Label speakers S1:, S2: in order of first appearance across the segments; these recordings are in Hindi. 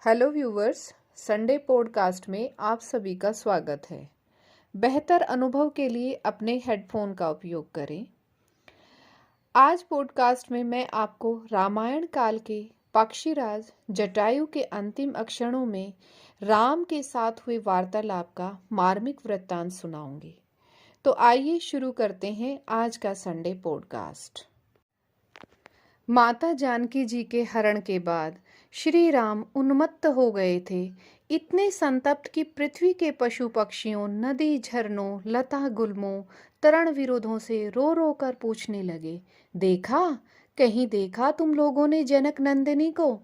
S1: हेलो व्यूवर्स, संडे पॉडकास्ट में आप सभी का स्वागत है। बेहतर अनुभव के लिए अपने हेडफोन का उपयोग करें। आज पॉडकास्ट में मैं आपको रामायण काल के पक्षीराज जटायु के अंतिम क्षणों में राम के साथ हुए वार्तालाप का मार्मिक वृत्तांत सुनाऊंगी। तो आइए शुरू करते हैं आज का संडे पॉडकास्ट। माता जानकी जी के हरण के बाद श्री राम उन्मत्त हो गए थे। इतने संतप्त कि पृथ्वी के पशु पक्षियों, नदी झरनों, लता गुल्मों, तरण विरोधों से रो रो कर पूछने लगे, देखा, कहीं देखा तुम लोगों ने जनक नंदिनी को?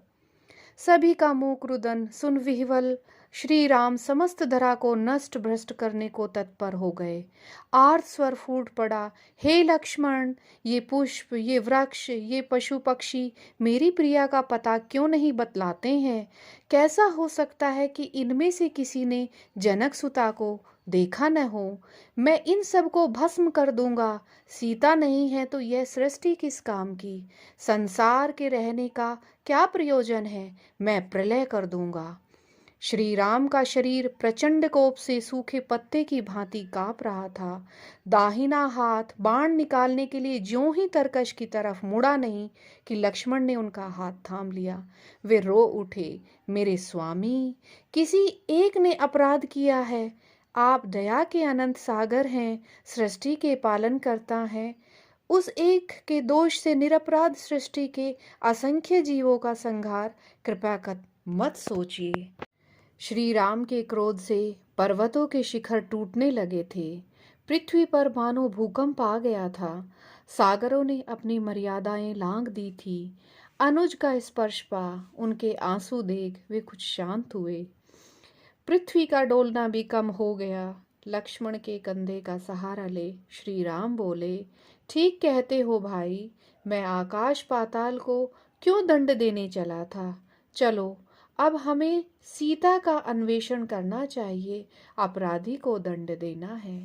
S1: सभी का मुंह क्रुदन सुन विह्वल श्री राम समस्त धरा को नष्ट भ्रष्ट करने को तत्पर हो गए। आर्त स्वर फूट पड़ा, हे लक्ष्मण, ये पुष्प, ये वृक्ष, ये पशु पक्षी मेरी प्रिया का पता क्यों नहीं बतलाते हैं? कैसा हो सकता है कि इनमें से किसी ने जनक सुता को देखा न हो? मैं इन सब को भस्म कर दूंगा। सीता नहीं है तो यह सृष्टि किस काम की? संसार के रहने का क्या प्रयोजन है? मैं प्रलय कर दूंगा। श्री राम का शरीर प्रचंड कोप से सूखे पत्ते की भांति कांप रहा था। दाहिना हाथ बाण निकालने के लिए ज्यों ही तरकश की तरफ मुड़ा नहीं कि लक्ष्मण ने उनका हाथ थाम लिया। वे रो उठे, मेरे स्वामी, किसी एक ने अपराध किया है। आप दया के अनंत सागर हैं, सृष्टि के पालन करता हैं। उस एक के दोष से निरपराध सृष्टि के असंख्य जीवों का संहार कृपया कर मत सोचिए। श्री राम के क्रोध से पर्वतों के शिखर टूटने लगे थे। पृथ्वी पर मानो भूकंप आ गया था। सागरों ने अपनी मर्यादाएं लांघ दी थी। अनुज का स्पर्श पा उनके आंसू देख वे कुछ शांत हुए। पृथ्वी का डोलना भी कम हो गया। लक्ष्मण के कंधे का सहारा ले श्री राम बोले, ठीक कहते हो भाई, मैं आकाश पाताल को क्यों दंड देने चला था? चलो, अब हमें सीता का अन्वेषण करना चाहिए, अपराधी को दंड देना है।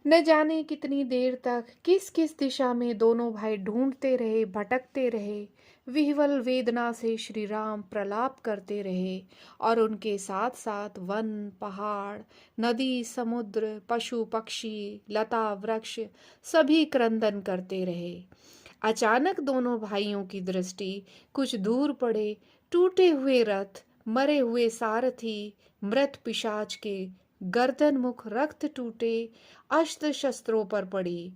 S1: न जाने कितनी देर तक किस किस दिशा में दोनों भाई ढूंढते रहे, भटकते रहे। विह्वल वेदना से श्री राम प्रलाप करते रहे और उनके साथ साथ वन, पहाड़, नदी, समुद्र, पशु पक्षी, लता वृक्ष सभी क्रंदन करते रहे। अचानक दोनों भाइयों की दृष्टि कुछ दूर पड़े। टूटे हुए रथ, मरे हुए सारथी, मृत पिशाच के गर्दन मुख रक्त टूटे अस्त्र शस्त्रों पर पड़ी,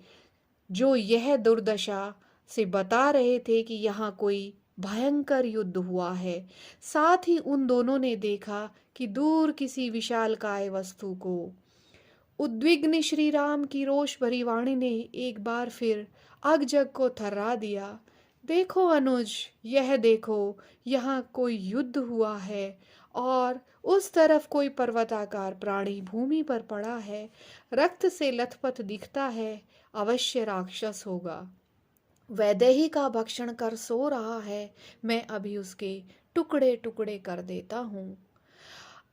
S1: जो यह दुर्दशा से बता रहे थे कि यहाँ कोई भयंकर युद्ध हुआ है। साथ ही उन दोनों ने देखा कि दूर किसी विशालकाय वस्तु को। उद्विग्न श्री राम की रोष भरी वाणी ने एक बार फिर अगजग को थर्रा दिया। देखो अनुज, यह देखो, यहाँ कोई युद्ध हुआ है और उस तरफ कोई पर्वताकार प्राणी भूमि पर पड़ा है, रक्त से लथपथ दिखता है, अवश्य राक्षस होगा। वैदेही का भक्षण कर सो रहा है, मैं अभी उसके टुकड़े टुकड़े कर देता हूँ।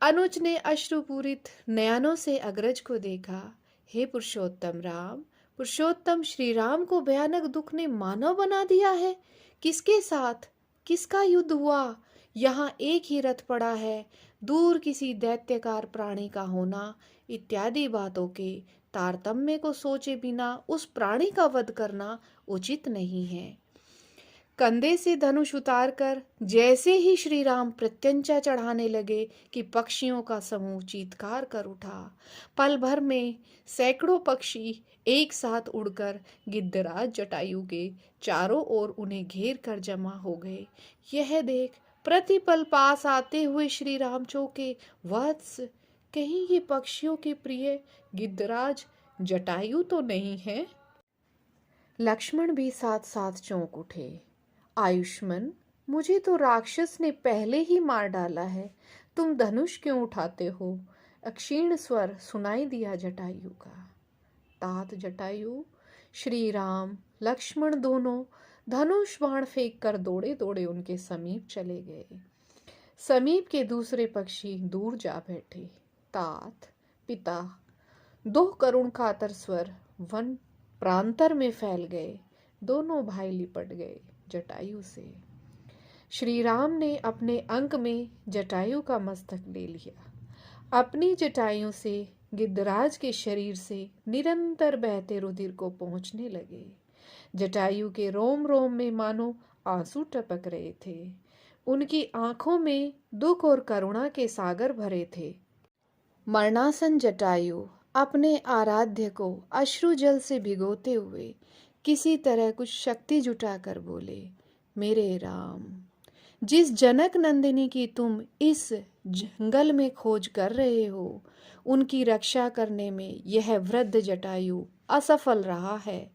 S1: अनुज ने अश्रुपूरित नयनों से अग्रज को देखा। हे पुरुषोत्तम राम, पुरुषोत्तम श्री राम को भयानक दुख ने मानव बना दिया है। किसके साथ, किसका युद्ध हुआ? यहाँ एक ही रथ पड़ा है, दूर किसी दैत्यकार प्राणी का होना इत्यादि बातों के तारतम्य को सोचे बिना उस प्राणी का वध करना उचित नहीं है। कंधे से धनुष उतारकर जैसे ही श्री राम प्रत्यंचा चढ़ाने लगे कि पक्षियों का समूह चीत्कार कर उठा। पल भर में सैकड़ों पक्षी एक साथ उड़कर गिद्धराज जटायु के चारों ओर उन्हें घेर कर जमा हो गए। यह देख प्रतिपल पास आते हुए श्री राम चौंके, वत्स, कहीं ये पक्षियों के प्रिय गिद्धराज जटायु तो नहीं है? लक्ष्मण भी साथ साथ चौंक उठे। आयुष्मान, मुझे तो राक्षस ने पहले ही मार डाला है, तुम धनुष क्यों उठाते हो? अक्षीण स्वर सुनाई दिया जटायु का। तात जटायु, श्री राम, लक्ष्मण दोनों धनुष बाण फेंक कर दौड़े दौड़े उनके समीप चले गए। समीप के दूसरे पक्षी दूर जा बैठे। तात, पिता, दो करुण कातर स्वर वन प्रांतर में फैल गए। दोनों भाई लिपट गए जटायु से। श्री राम ने अपने अंक में जटायु का मस्तक ले लिया। अपनी जटायु से गिद्धराज के शरीर से निरंतर बहते रुधिर को पहुंचने लगे। जटायु के रोम रोम में मानो आंसू टपक रहे थे। उनकी आंखों में दुख और करुणा के सागर भरे थे। मरणासन जटायु अपने आराध्य को अश्रु जल से भिगोते हुए किसी तरह कुछ शक्ति जुटाकर बोले, मेरे राम, जिस जनक नंदिनी की तुम इस जंगल में खोज कर रहे हो, उनकी रक्षा करने में यह वृद्ध जटायु असफल रहा है।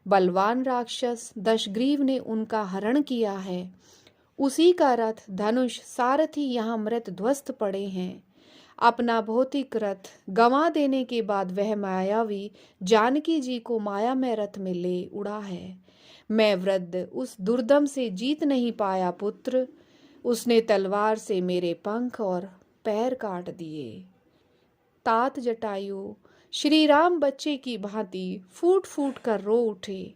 S1: बलवान राक्षस दशग्रीव ने उनका हरण किया है। उसी का रथ, धनुष, सारथी यहाँ मृत ध्वस्त पड़े हैं। अपना भौतिक रथ गंवा देने के बाद वह मायावी जानकी जी को माया में रथ में ले उड़ा है। मैं वृद्ध उस दुर्दम से जीत नहीं पाया पुत्र। उसने तलवार से मेरे पंख और पैर काट दिए। तात जटायु श्री राम बच्चे की भांति फूट फूट कर रो उठे।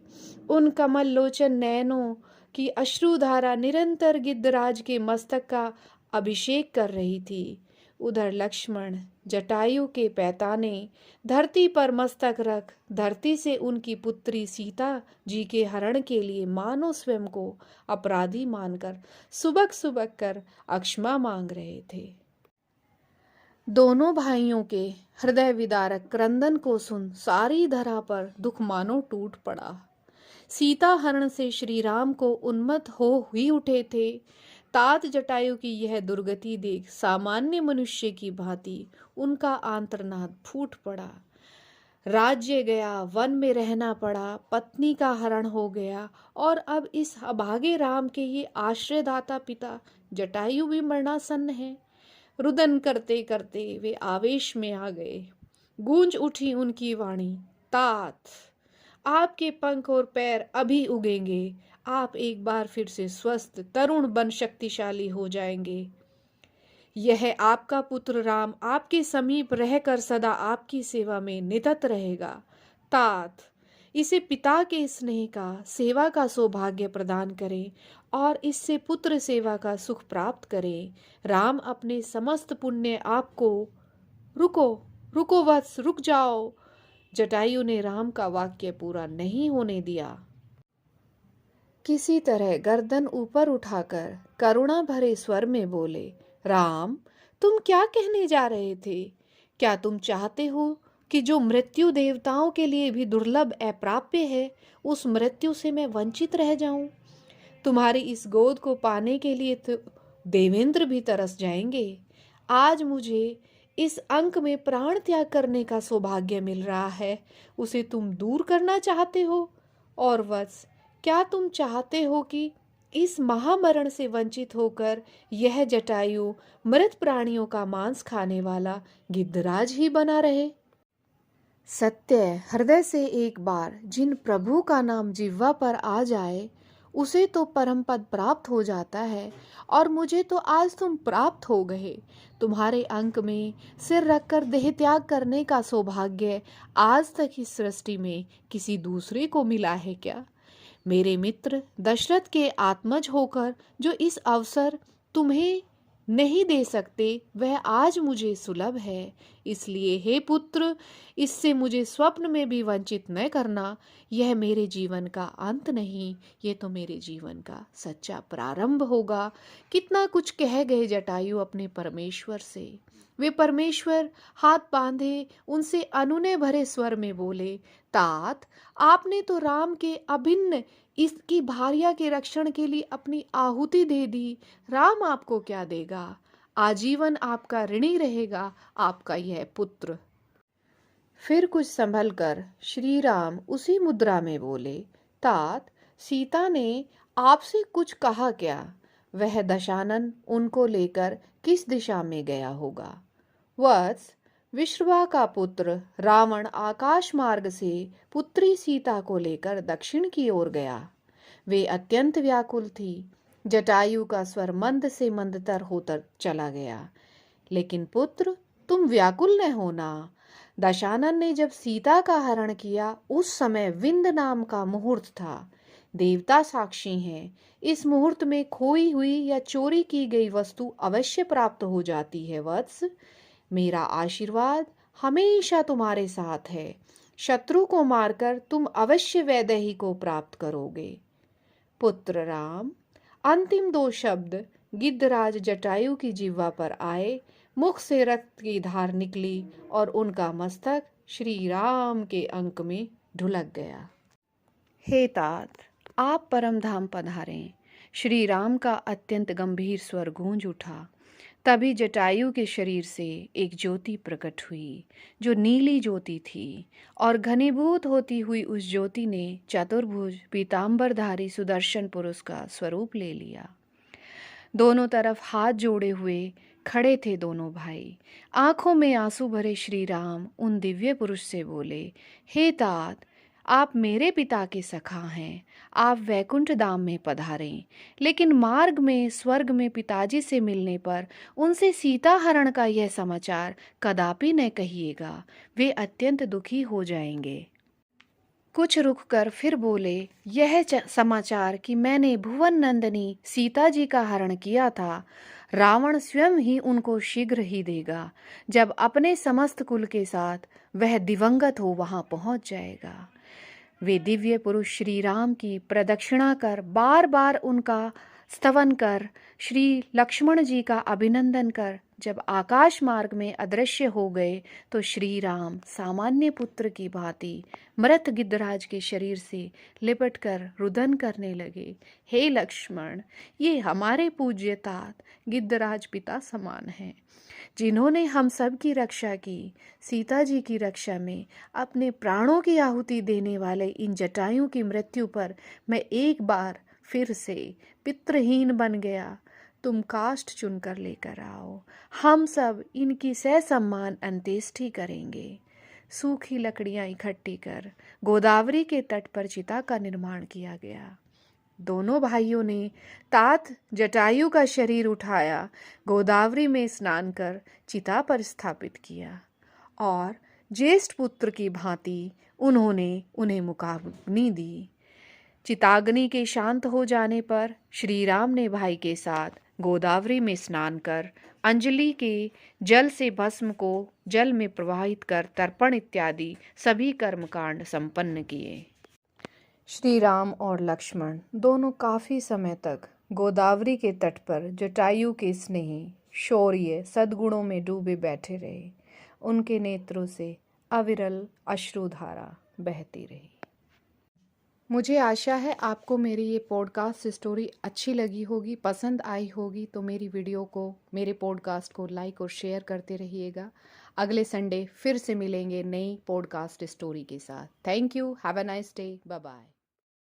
S1: उन कमल लोचन नयनों की अश्रुधारा निरंतर गिद्धराज के मस्तक का अभिषेक कर रही थी। उधर लक्ष्मण जटायु के पैताने धरती पर मस्तक रख धरती से उनकी पुत्री सीता जी के हरण के लिए मानो स्वयं को अपराधी मानकर सुबक सुबक कर अक्षमा मांग रहे थे। दोनों भाइयों के हृदय विदारक क्रंदन को सुन सारी धरा पर दुख मानो टूट पड़ा। सीता हरण से श्री राम को उन्मत्त हो ही उठे थे। तात जटायु की यह दुर्गति देख सामान्य मनुष्य की भांति उनका आंतरनाद फूट पड़ा। राज्य गया, वन में रहना पड़ा, पत्नी का हरण हो गया और अब इस अभागे राम के ये आश्रयदाता पिता जटायु भी मरणासन्न है। रुदन करते करते वे आवेश में आ गए। गूंज उठी उनकी वाणी, तात, आपके पंख और पैर अभी उगेंगे। आप एक बार फिर से स्वस्थ तरुण बन शक्तिशाली हो जाएंगे। यह आपका पुत्र राम आपके समीप रहकर सदा आपकी सेवा में निरत रहेगा। तात, इसे पिता के स्नेह का, सेवा का सौभाग्य प्रदान करें और इससे पुत्र सेवा का सुख प्राप्त करें। राम अपने समस्त पुण्य आपको। रुको रुको वत्स, रुक जाओ। जटायु ने राम का वाक्य पूरा नहीं होने दिया। किसी तरह गर्दन ऊपर उठाकर करुणा भरे स्वर में बोले, राम, तुम क्या कहने जा रहे थे? क्या तुम चाहते हो कि जो मृत्यु देवताओं के लिए भी दुर्लभ अप्राप्य है, उस मृत्यु से मैं वंचित रह जाऊं? तुम्हारी इस गोद को पाने के लिए तो देवेंद्र भी तरस जाएंगे। आज मुझे इस अंक में प्राण त्याग करने का सौभाग्य मिल रहा है, उसे तुम दूर करना चाहते हो? और वत्स, क्या तुम चाहते हो कि इस महामरण से वंचित होकर यह जटायु मृत प्राणियों का मांस खाने वाला गिद्धराज ही बना रहे? सत्य, हृदय से एक बार जिन प्रभु का नाम जिह्वा पर आ जाए, उसे तो परम पद प्राप्त हो जाता है। और मुझे तो आज तुम प्राप्त हो गए। तुम्हारे अंक में सिर रखकर देह त्याग करने का सौभाग्य आज तक इस सृष्टि में किसी दूसरे को मिला है क्या? मेरे मित्र दशरथ के आत्मज होकर जो इस अवसर तुम्हें नहीं दे सकते, वह आज मुझे सुलभ है। इसलिए हे पुत्र, इससे मुझे स्वप्न में भी वंचित न करना। यह मेरे जीवन का अंत नहीं, ये तो मेरे जीवन का सच्चा प्रारंभ होगा। कितना कुछ कह गए जटायु अपने परमेश्वर से। वे परमेश्वर हाथ बांधे उनसे अनुनय भरे स्वर में बोले, तात, आपने तो राम के अभिन्न इसकी भार्या के रक्षण के लिए अपनी आहुति दे दी। राम आपको क्या देगा? आजीवन आपका ऋणी रहेगा आपका यह पुत्र। फिर कुछ संभल कर श्री राम उसी मुद्रा में बोले, तात, सीता ने आपसे कुछ कहा क्या? वह दशानन उनको लेकर किस दिशा में गया होगा? वत्स, विश्रवा का पुत्र रावण आकाश मार्ग से पुत्री सीता को लेकर दक्षिण की ओर गया। वे अत्यंत व्याकुल थी। जटायु का स्वर मंद से मंदतर होकर चला गया। लेकिन पुत्र, तुम व्याकुल न होना। दशानन ने जब सीता का हरण किया, उस समय विंद नाम का मुहूर्त था। देवता साक्षी हैं, इस मुहूर्त में खोई हुई या चोरी की गई वस्तु अवश्य प्राप्त हो जाती है वत्स। मेरा आशीर्वाद हमेशा तुम्हारे साथ है। शत्रु को मारकर तुम अवश्य वैदेही को प्राप्त करोगे। पुत्र राम। अंतिम दो शब्द गिद्धराज जटायु की जिह्वा पर आए, मुख से रक्त की धार निकली और उनका मस्तक श्री राम के अंक में ढुलक गया। हे तात, आप परम धाम पधारें। श्री राम का अत्यंत गंभीर स्वर गूंज उठा। तभी जटायु के शरीर से एक ज्योति प्रकट हुई, जो नीली ज्योति थी, और घनीभूत होती हुई उस ज्योति ने चतुर्भुज पीतांबरधारी सुदर्शन पुरुष का स्वरूप ले लिया। दोनों तरफ हाथ जोड़े हुए खड़े थे दोनों भाई। आंखों में आंसू भरे श्री राम उन दिव्य पुरुष से बोले, हे तात, आप मेरे पिता के सखा हैं, आप वैकुंठ धाम में पधारें, लेकिन मार्ग में स्वर्ग में पिताजी से मिलने पर उनसे सीता हरण का यह समाचार कदापि न कहिएगा, वे अत्यंत दुखी हो जाएंगे। कुछ रुककर फिर बोले, यह समाचार कि मैंने भुवन नंदिनी सीता जी का हरण किया था, रावण स्वयं ही उनको शीघ्र ही देगा। जब अपने समस्त कुल के साथ वह दिवंगत हो वहां पहुंच जाएगा। वे दिव्य पुरुष श्री राम की प्रदक्षिणा कर बार बार उनका स्तवन कर श्री लक्ष्मण जी का अभिनंदन कर जब आकाश मार्ग में अदृश्य हो गए तो श्री राम सामान्य पुत्र की भांति मृत गिद्धराज के शरीर से लिपटकर रुदन करने लगे। हे लक्ष्मण, ये हमारे पूज्य तात गिद्धराज पिता समान हैं, जिन्होंने हम सब की रक्षा की। सीता जी की रक्षा में अपने प्राणों की आहुति देने वाले इन जटायुओं की मृत्यु पर मैं एक बार फिर से पितृहीन बन गया। तुम काष्ठ चुनकर लेकर आओ, हम सब इनकी ससम्मान अंत्येष्टि करेंगे। सूखी लकड़ियां इकट्ठी कर गोदावरी के तट पर चिता का निर्माण किया गया। दोनों भाइयों ने तात जटायु का शरीर उठाया, गोदावरी में स्नान कर चिता पर स्थापित किया और ज्येष्ठ पुत्र की भांति उन्होंने उन्हें मुखाग्नि दी। चिताग्नि के शांत हो जाने पर श्री राम ने भाई के साथ गोदावरी में स्नान कर अंजलि के जल से भस्म को जल में प्रवाहित कर तर्पण इत्यादि सभी कर्मकांड संपन्न किए। श्री राम और लक्ष्मण दोनों काफी समय तक गोदावरी के तट पर जटायु के स्नेही शौर्य सद्गुणों में डूबे बैठे रहे। उनके नेत्रों से अविरल अश्रुधारा बहती रही। मुझे आशा है आपको मेरी ये पॉडकास्ट स्टोरी अच्छी लगी होगी, पसंद आई होगी। तो मेरी वीडियो को, मेरे पॉडकास्ट को लाइक और शेयर करते रहिएगा। अगले संडे फिर से मिलेंगे नई पॉडकास्ट स्टोरी के साथ। Thank you. Have a nice day. Bye bye.